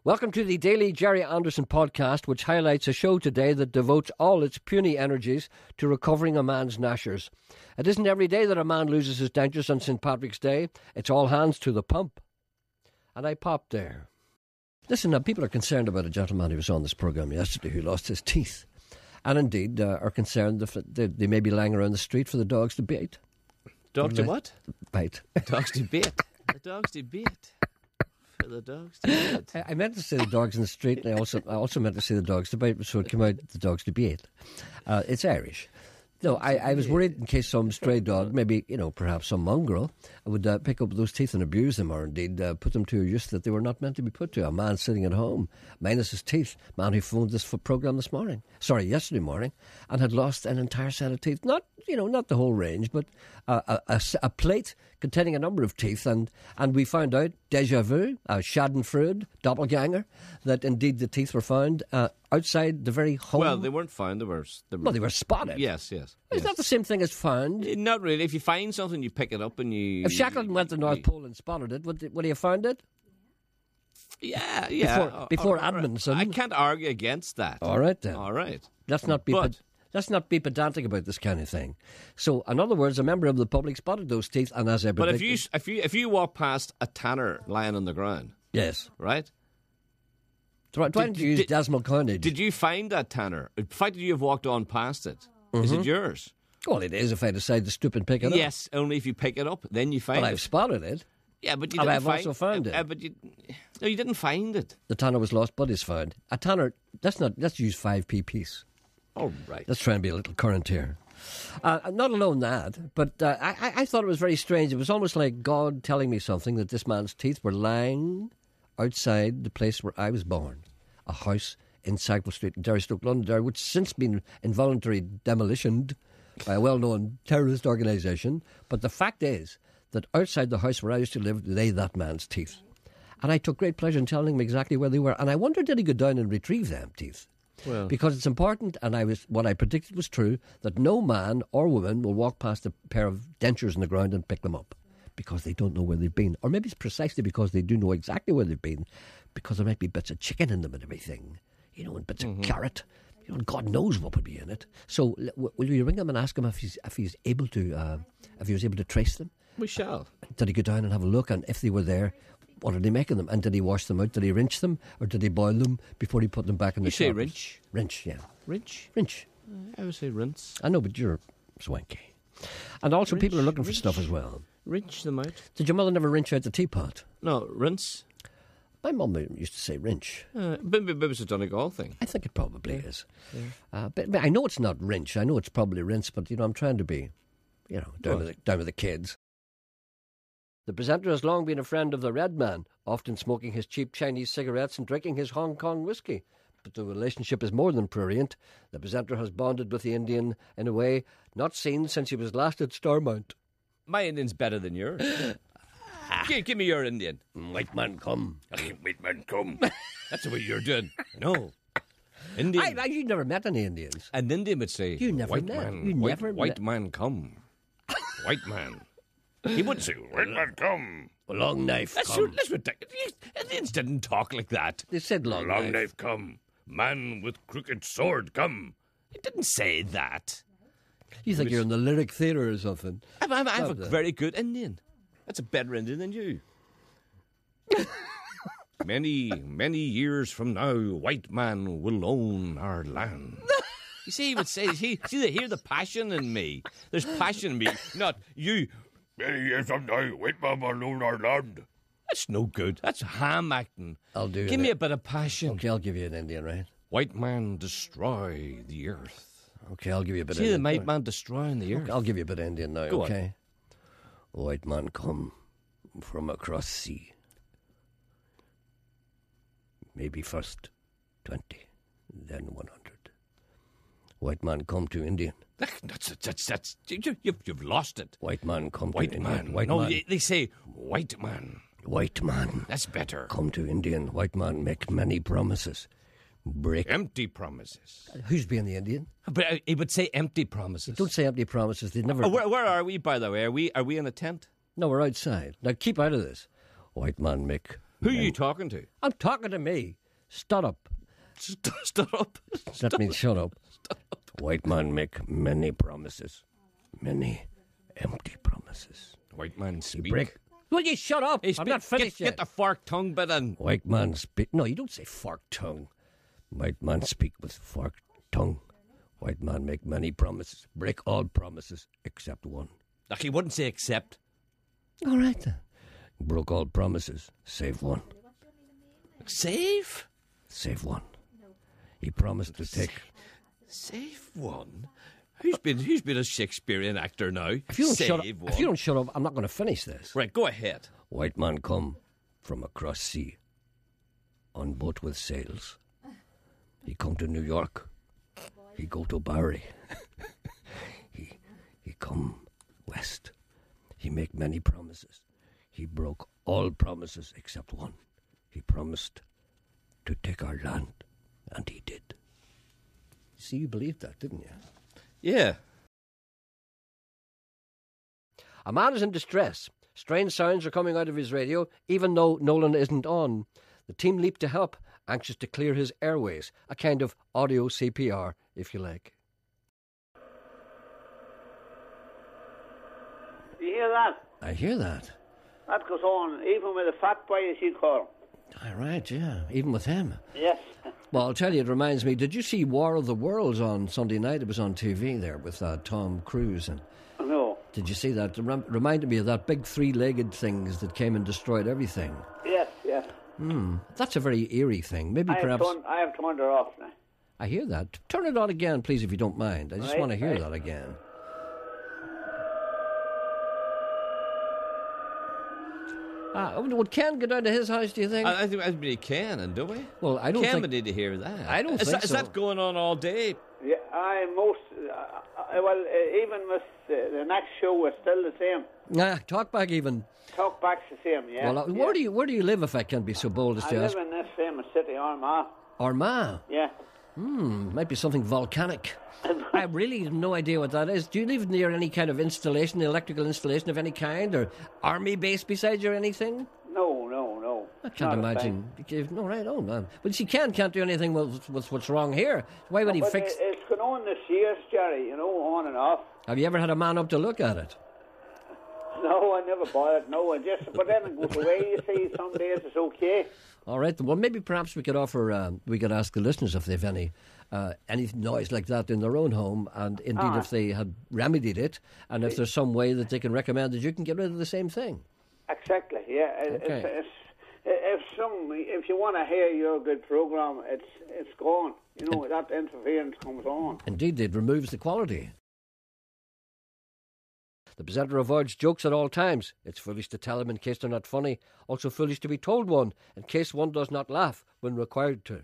Welcome to the Daily Jerry Anderson podcast, which highlights a show today that devotes all its puny energies to recovering a man's gnashers. It isn't every day that a man loses his dentures on St. Patrick's Day. It's all hands to the pump. And I popped there. Listen, people are concerned about a gentleman who was on this programme yesterday who lost his teeth. And indeed are concerned that they may be lying around the street for the dogs to bite. Dogs to what? Bite. Dogs to bait. The dogs to bait. For the dogs to bait. I meant to say the dogs in the street, and I also meant to say the dogs to bite, so it came out the dogs to bait. It's Irish. No, I was worried in case some stray dog, maybe, perhaps some mongrel, would pick up those teeth and abuse them, or indeed put them to a use that they were not meant to be put to. A man sitting at home, minus his teeth, man who phoned this programme yesterday morning, and had lost an entire set of teeth. Not the whole range, but a plate containing a number of teeth, and we found out, déjà vu, schadenfreude, doppelganger, that indeed the teeth were found outside the very home. Well, they weren't found. They were spotted. Yes. It's not the same thing as found. Not really. If you find something, you pick it up and you... If Shackleton went to the North Pole and spotted it, would he have found it? Yeah. Before Edmondson. I can't argue against that. All right, then. All right. Let's not be pedantic about this kind of thing. So, in other words, a member of the public spotted those teeth, and as I predicted... But if you walk past a tanner lying on the ground... Yes. Right? Why don't you use decimal coinage? Did you find that tanner? The fact that you have walked on past it, is it yours? Well, it is if I decide to stoop and pick it up. Yes, only if you pick it up, then you find it. But I've spotted it. Yeah, but you and didn't I've also found it. But you didn't find it. The tanner was lost, but is found. A tanner, let's use 5p piece. Oh, right. Let's try and be a little current here. Not alone that, but I thought it was very strange. It was almost like God telling me something, that this man's teeth were lying outside the place where I was born, a house in Sackville Street in Derrystoke, Londonderry, which has since been involuntarily demolitioned by a well-known terrorist organisation. But the fact is that outside the house where I used to live lay that man's teeth. And I took great pleasure in telling him exactly where they were. And I wondered, did he go down and retrieve them teeth? Well, because it's important, and what I predicted was true, that no man or woman will walk past a pair of dentures in the ground and pick them up, because they don't know where they've been. Or maybe it's precisely because they do know exactly where they've been, because there might be bits of chicken in them and everything, and bits of carrot. And God knows what would be in it. So will you ring him and ask him if he was able to trace them? We shall. Did he go down and have a look, and if they were there, what did he make of them? And did he wash them out? Did he rinse them? Or did he boil them before he put them back in the shop? You say rinse? Rinse, yeah. Rinse? I would say rinse. I know, but you're swanky. And also people are looking for stuff as well. Rinse them out. Did your mother never rinse out the teapot? No, rinse. My mum used to say rinse. Maybe it's a Donegal thing. I think it probably is. Yeah. But I know it's not rinse. I know it's probably rinse, but, I'm trying to be, down with the kids. The presenter has long been a friend of the Red Man, often smoking his cheap Chinese cigarettes and drinking his Hong Kong whiskey. But the relationship is more than prurient. The presenter has bonded with the Indian in a way not seen since he was last at Starmount. My Indian's better than yours. Give me your Indian. White man come. White man come. That's the way you're doing. No. Indian. You never met any Indians. An Indian would say, you never white met. man, You never white man come. White man. He would say, white man come. A long knife come. That's ridiculous. Indians didn't talk like that. They said long knife come. Man with crooked sword come. It didn't say that. You think you're in the lyric theatre or something? I'm a very good Indian. That's a better Indian than you. Many, many years from now, white man will own our land. You see, he would say, they hear the passion in me. There's passion in me, not you. Many years from now, white man will own our land. That's no good. That's ham acting. I'll do it. Give me a bit of passion. Okay, I'll give you an Indian, right? White man destroy the earth. Okay, I'll give you a bit of Indian. Indian. See the white man destroying the earth. Okay, I'll give you a bit of Indian now, Go okay? On. White man come from across sea. Maybe first 20, then 100. White man come to Indian. That's you've lost it. White man come white to man. Indian. White no, man. They say white man. White man. That's better. Come to Indian. White man make many promises. Break. Empty promises. Who's being the Indian? But he would say empty promises. Don't say empty promises. They never. Where are we, by the way? Are we in a tent? No, we're outside. Now keep out of this. White man make Who are you talking to? I'm talking to me. Shut up. Stop up. That means shut up. White man make many promises. Many empty promises. White man speak. Break. Will you shut up? Hey, I'm not finished get yet. the fork tongue bit in. White man speak. No, you don't say forked tongue. White man speak with forked tongue. White man make many promises. Break all promises except one. Like he wouldn't say accept. All right then. Broke all promises. Save one. Save? Save one. He promised to take. Save one? Who's been a Shakespearean actor now? If you don't Save shut up, one. if you don't shut up, I'm not going to finish this. Right, go ahead. White man come from across sea on boat with sails. He come to New York. He go to Barry. he come west. He make many promises. He broke all promises except one. He promised to take our land, and he did. See, you believed that, didn't you? Yeah. A man is in distress. Strange sounds are coming out of his radio, even though Nolan isn't on. The team leap to help, anxious to clear his airways. A kind of audio CPR, if you like. You hear that? I hear that. That goes on, even with a fat boy, as you call him. All right, yeah, even with him. Yes. Well, I'll tell you, it reminds me, did you see War of the Worlds on Sunday night? It was on TV there with Tom Cruise. And No. did you see that? It reminded me of that big three-legged things that came and destroyed everything. Yes, yes. That's a very eerie thing. Maybe I perhaps... have turned her off now. I hear that. Turn it on again, please, if you don't mind. I just Right, want to hear right. that again. Would Ken go down to his house, do you think? I think he can, and do we? Well, I don't Ken think... would need to hear that. I don't is think that, so. Is that going on all day? Yeah, even with the next show, we're still the same. Talk back even. Talk back's the same, yeah. Well, yeah. where do you live, if I can be so bold as I to live ask? in this famous city, Armagh. Armagh. Yeah. Might be something volcanic. I really have no idea what that is. Do you live near any kind of installation, electrical installation of any kind, or army base beside you or anything? No. I can't imagine. No, right, oh man. But she can't do anything with what's wrong here. Why would he But fix... it's gone on this year, Jerry, on and off. Have you ever had a man up to look at it? No, I never bothered. No, but then it goes away. You see, some days it's okay. All right. Well, maybe perhaps we could offer. We could ask the listeners if they've any noise like that in their own home, and indeed if they had remedied it, and if there's some way that they can recommend that you can get rid of the same thing. Exactly. Yeah. Okay. If you want to hear your good program, it's gone. That interference comes on. Indeed, it removes the quality. The presenter avoids jokes at all times. It's foolish to tell them in case they're not funny. Also foolish to be told one in case one does not laugh when required to.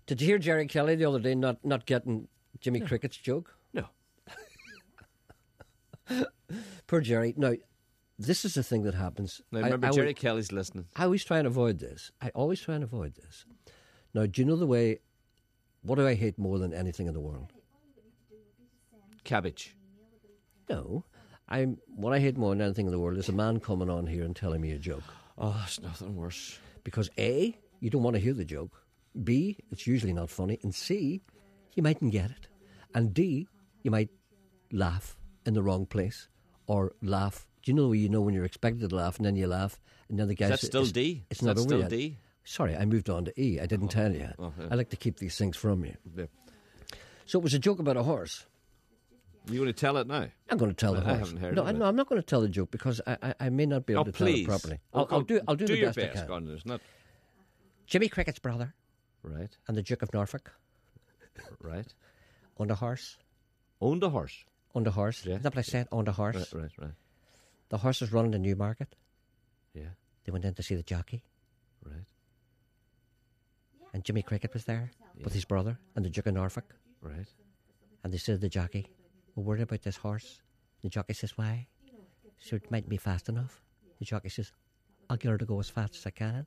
Did you hear Jerry Kelly the other day not getting Jimmy Cricket's joke? No. Poor Jerry. Now, this is the thing that happens. Now, remember, Jerry Kelly's listening. I always try and avoid this. Now, do you know the way... What do I hate more than anything in the world? Cabbage. No. What I hate more than anything in the world is a man coming on here and telling me a joke. Oh, it's nothing worse. Because A, you don't want to hear the joke. B, it's usually not funny. And C, you mightn't get it. And D, you might laugh in the wrong place. Or laugh. Do you know when you're expected to laugh and then you laugh and then the guy Is that still D? It's Is not that over still yet. D? Sorry, I moved on to E. I didn't tell you. Oh, yeah. I like to keep these things from you. Yeah. So it was a joke about a horse. You want to tell it now? I'm going to tell the I horse. haven't heard no, of it. I'm not going to tell the joke because I may not be able to tell it properly. I'll do the your best I can. Gordon, it's not... Jimmy Cricket's brother Right, and the Duke of Norfolk right. owned a horse. Owned a horse. Owned a horse. Yeah. Is that what I said? Owned a horse. Right. The horse was running in Newmarket. Yeah, They went in to see the jockey, right, and Jimmy Cricket was there with his brother and the Duke of Norfolk. right. And they said to the jockey, "We're worried about this horse." The jockey says, "Why?" So it mightn't be fast enough. The jockey says, "I'll get her to go as fast as I can."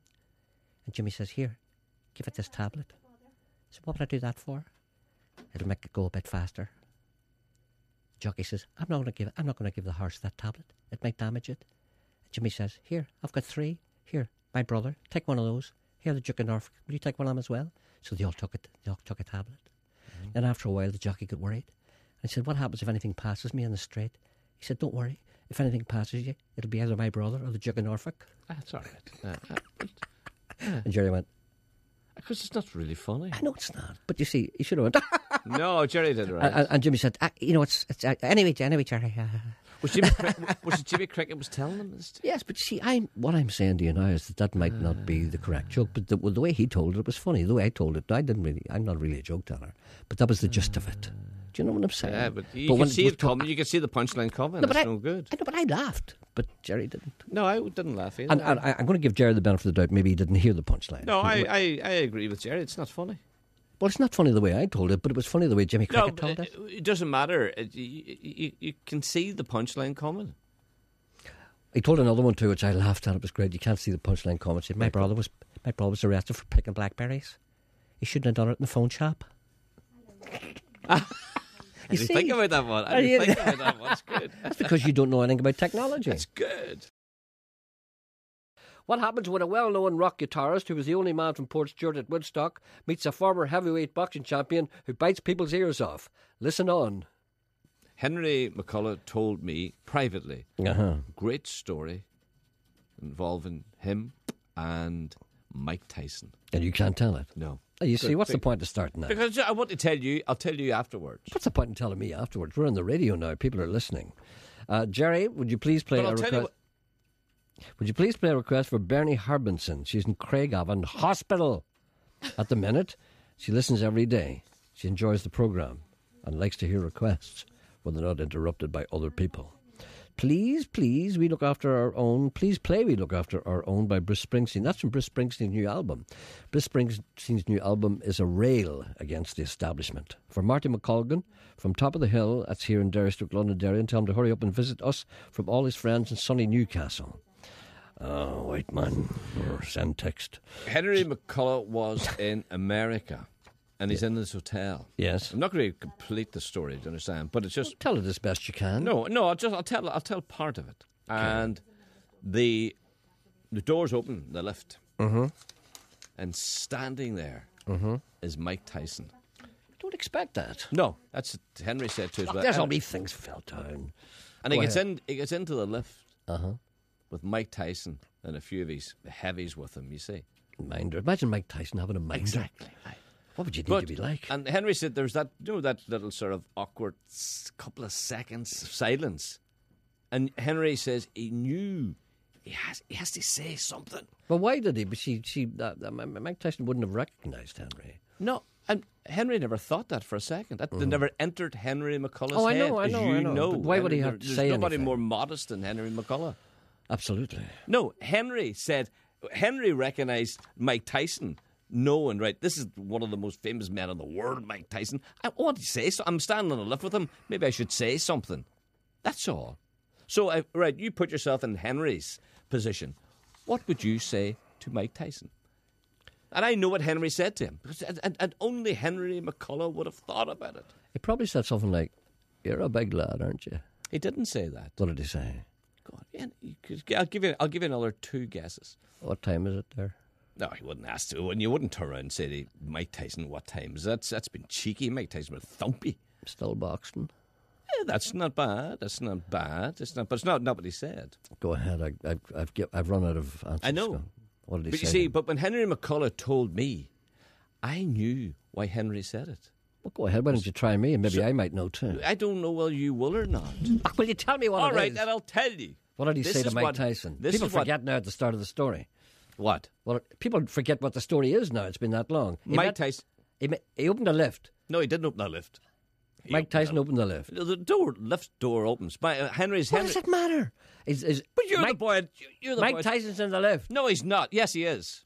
And Jimmy says, "Here, give it this tablet." So what would I do that for? It'll make it go a bit faster. The jockey says, I'm not going to give the horse that tablet. It might damage it. And Jimmy says, "Here, I've got 3. Here, my brother, take one of those. Here, the Duke of Norfolk, will you take one of them as well? So they all took it. They all took a tablet. And after a while, the jockey got worried. And he said, what happens if anything passes me on the straight? He said, don't worry. If anything passes you, it'll be either my brother or the Duke of Norfolk. That's all right. And Jerry went, Because it's not really funny. I know it's not. But you see, he should have went. No, Jerry did it right. And Jimmy said, it's anyway, Jerry. Was it Jimmy Cricket was telling him this? Yes, but you see, what I'm saying to you now is that might not be the correct joke. But the way he told it was funny. The way I told it, I'm not really a joke teller. But that was the gist of it. Do you know what I'm saying? Yeah, but you can see it coming. You can see the punchline coming. It's no good. I know, but I laughed. But Jerry didn't. No, I didn't laugh either. And I'm going to give Jerry the benefit of the doubt. Maybe he didn't hear the punchline. No, I agree with Jerry. It's not funny. Well, it's not funny the way I told it, but it was funny the way Jimmy Cricket told it. It doesn't matter. You can see the punchline coming. He told another one too, which I laughed at. It was great. You can't see the punchline coming. He said, my brother was arrested for picking blackberries. He shouldn't have done it in the phone shop. I didn't think about that one. I didn't think about that one. It's good. That's because you don't know anything about technology. It's good. What happens when a well-known rock guitarist, who was the only man from Port Stewart at Woodstock, meets a former heavyweight boxing champion who bites people's ears off? Listen on. Henry McCullough told me privately, great story involving him and Mike Tyson. And you can't tell it? No. You see, what's the point of starting that? Because I want to tell you, I'll tell you afterwards. What's the point in telling me afterwards? We're on the radio now. People are listening. Jerry, would you please play a request? Would you please play a request for Bernie Harbinson? She's in Craigavon Hospital at the minute. She listens every day. She enjoys the programme and likes to hear requests when they're not interrupted by other people. Please, we look after our own. Please play We Look After Our Own by Bruce Springsteen. That's from Bruce Springsteen's new album. Bruce Springsteen's new album is a rail against the establishment. For Marty McColgan, from Top of the Hill, that's here in Derrystoke, Londonderry, and tell him to hurry up and visit us from all his friends in sunny Newcastle. Oh, white man, or send text. Henry McCullough was in America. And he's in this hotel. Yes. I'm not going to complete the story, do you understand? But it's just... Tell it as best you can. No, I'll tell part of it. Okay. And the doors open, the lift. Mm-hmm. And standing there is Mike Tyson. Don't expect that. No, that's what Henry said to us. There's all these things fell down. And he gets into the lift with Mike Tyson and a few of his heavies with him, you see. Minder. Imagine Mike Tyson having a minder. Exactly. What would you need to be like? And Henry said there's that, that little sort of awkward couple of seconds of silence. And Henry says he knew he has to say something. Well, why did he? But Mike Tyson wouldn't have recognised Henry. No, and Henry never thought that for a second. That never entered Henry McCullough's head. I know. But why would he have to say anything? There's nobody more modest than Henry McCullough. Absolutely. No, Henry recognised Mike Tyson. Knowing, right, this is one of the most famous men in the world, Mike Tyson. I want to say so. I'm standing on a lift with him. Maybe I should say something. That's all. So, you put yourself in Henry's position. What would you say to Mike Tyson? And I know what Henry said to him. And only Henry McCullough would have thought about it. He probably said something like, "You're a big lad, aren't you?" He didn't say that. What did he say? God, I'll give you another 2 guesses. What time is it there? No, he wouldn't ask to, and you wouldn't turn around and say to Mike Tyson, what time is that? That's been cheeky. Mike Tyson was thumpy. Still boxing. Yeah, that's not bad. But it's not what he said. Go ahead. I've run out of answers. I know. What did he say? But you see, but when Henry McCullough told me, I knew why Henry said it. Well, go ahead. Why don't you try me, and maybe I might know too. I don't know whether you will or not. Will you tell me what it is? All right, then I'll tell you. What did he say to Mike Tyson? People forget now at the start of the story. What? Well, people forget what the story is now. It's been that long. Mike Tyson. He opened a lift. No, he didn't open the lift. Mike Tyson opened the lift. The lift door opens. Henry's. What does it matter? But you're the boy. Mike Tyson's in the lift. No, he's not. Yes, he is.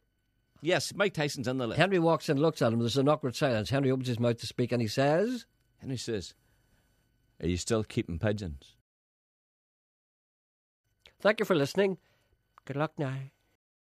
Yes, Mike Tyson's in the lift. Henry walks in, looks at him. There's an awkward silence. Henry opens his mouth to speak, and he says, Henry says, "Are you still keeping pigeons?" Thank you for listening. Good luck now.